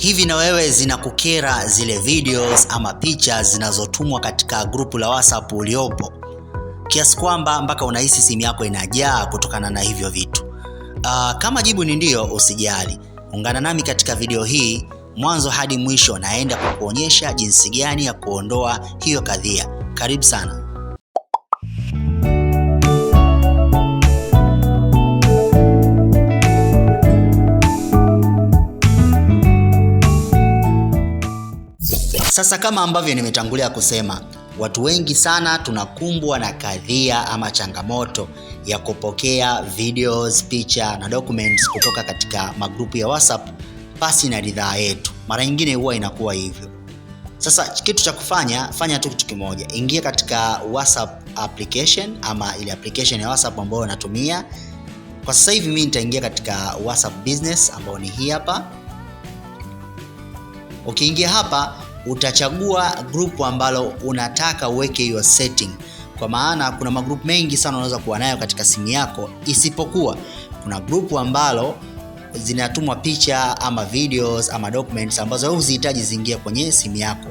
Hivi na wewe zinakukera zile videos ama picha zinazotumwa katika grupu la WhatsApp uliopo, kiasi kwamba mpaka unahisi simu yako inajaa kutokana na hivyo vitu? Kama jibu ni ndio, usijali. Ungana nami katika video hii mwanzo hadi mwisho, naenda kukuonyesha jinsi gani ya kuondoa hiyo kadhia. Karibu sana. Sasa kama ambavyo nimetangulia kusema, watu wengi sana tunakumbwa na kadhia ama changamoto ya kupokea videos, picha na documents kutoka katika magrupu ya WhatsApp pasi na ridhaa yetu. Mara nyingine huwa inakuwa hivyo. Sasa kitu cha kufanya, fanya tu kitu kimoja. Ingia katika WhatsApp application ama ile application ya WhatsApp ambayo natumia. Kwa sasa hivi mimi nitaingia katika WhatsApp Business ambayo ni hii hapa. Ukiingia hapa utachagua group ambalo unataka uweke hiyo setting, kwa maana kuna magroup mengi sana unaweza kuwa nayo katika simu yako, isipokuwa kuna group ambalo zinatumwa picha ama videos ama documents ambazo wewe usihitaji ziingie kwenye simu yako.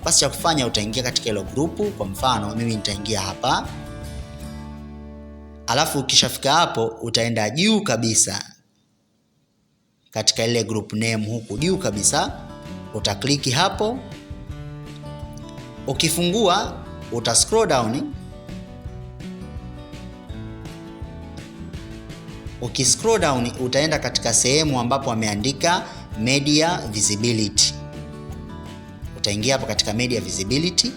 Basi cha kufanya, utaingia katika hilo group. Kwa mfano mimi nitaingia hapa, alafu ukishafika hapo utaenda juu kabisa katika ile group name, huku juu kabisa utakliki hapo. Ukifungua uta scroll down. Ukiscroll down utaenda katika sehemu ambapo ameandika media visibility. Utaingia hapo katika media visibility.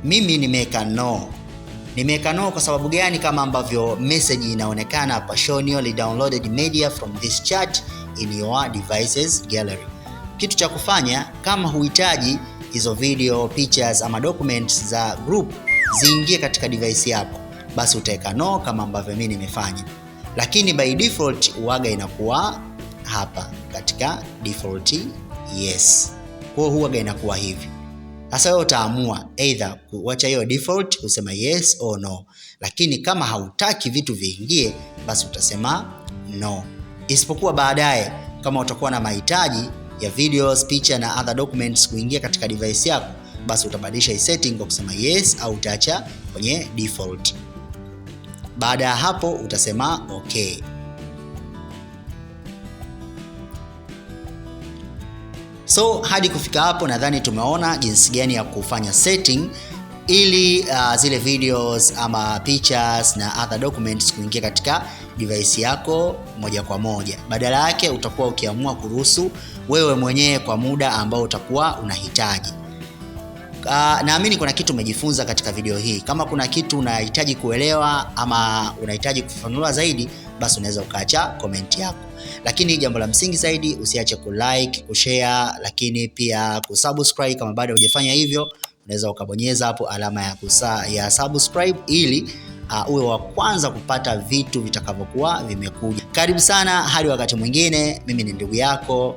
Mimi nimeweka no. Nimeweka no kwa sababu gani? Kama ambavyo message inaonekana hapa, show newly downloaded media from this chat in your devices gallery. Kitu cha kufanya, kama huhitaji hizo video, pictures ama documents za group ziingie katika device yako, basi utaweka no kama ambavyo mimi nimefanya. Lakini by default huaga inakuwa hapa katika default yes. Kwa hiyo huaga inakuwa hivi. Sasa wewe utaamua either kuacha hiyo default usema yes or no. Lakini kama hautaki vitu viingie, basi utasema no. Isipokuwa baadaye kama utakuwa na mahitaji ya videos, picha na other documents kuingia katika device yako, basi utabadilisha hii setting kwa kusema yes au utaacha kwenye default. Baada ya hapo utasema okay. So hadi kufika hapo nadhani tumeona jinsi gani ya kufanya setting ili zile videos ama pictures na other documents kuingia katika device yako moja kwa moja. Badala yake utakuwa ukiamua kuruhusu wewe mwenyewe kwa muda ambao utakuwa unahitaji. Naamini kuna kitu umejifunza katika video hii. Kama kuna kitu unahitaji kuelewa ama unahitaji kufafanua zaidi, basi unaweza ukaacha comment yako. Lakini jambo la msingi zaidi, usiache kulike, kushare, lakini pia kusubscribe kama bado hujafanya hivyo. Unaweza ukabonyeza hapo alama ya subscribe ili uwe wa kwanza kupata vitu vitakavyokuwa vimekuja. Karibu sana hadi wakati mwingine. Mimi ni ndugu yako